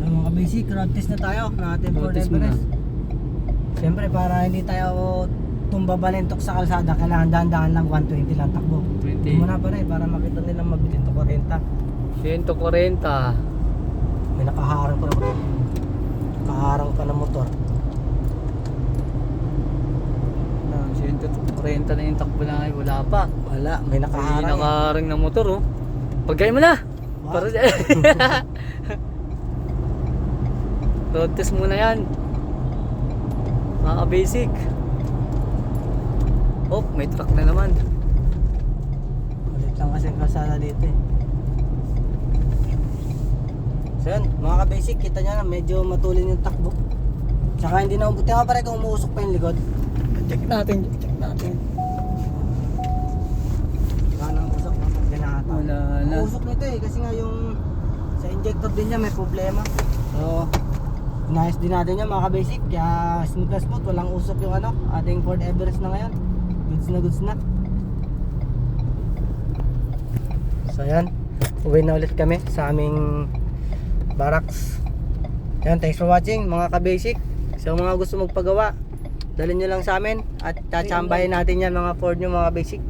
So mga basic, road test na tayo natin for Road test muna. Everest. Siyempre para hindi tayo tumba balentok sa kalsada, kailangan dahan-dahan lang 120 lang takbo. 20. Hindi mo na pa rin para makita nilang mabilis to 40. 140. May nakaharang pa na motor. Nakaharang pa na motor. 140 na yung takbo na ngayon. Wala pa. Wala, may May nakaharang. nakaring na motor oh. Pagkaya mo na. Wow. Para road test muna yan. Mga basic. Oh, may truck na naman. Ulit lang kasi ang kalsada dito eh. So yun, mga ka-basic, kita nyo na medyo matulin yung takbo. Tsaka hindi na umuti nga pare kung umuusok pa yung likod. Check natin. Wala nang usok, ginahata. Wala na. Umuusok nito eh, kasi nga yung sa injector din niya may problema. So, inayos din natin yan mga ka-basic. Kaya smooth na smooth, walang usok yung ano, ating Ford Everest na ngayon. Goods na. So yan, uwi na ulit kami sa aming barracks. Yan, thanks for watching mga ka-basic. So mga gusto magpagawa, dalhin nyo lang sa amin at tatsambahin natin yan mga Ford nyo mga basic.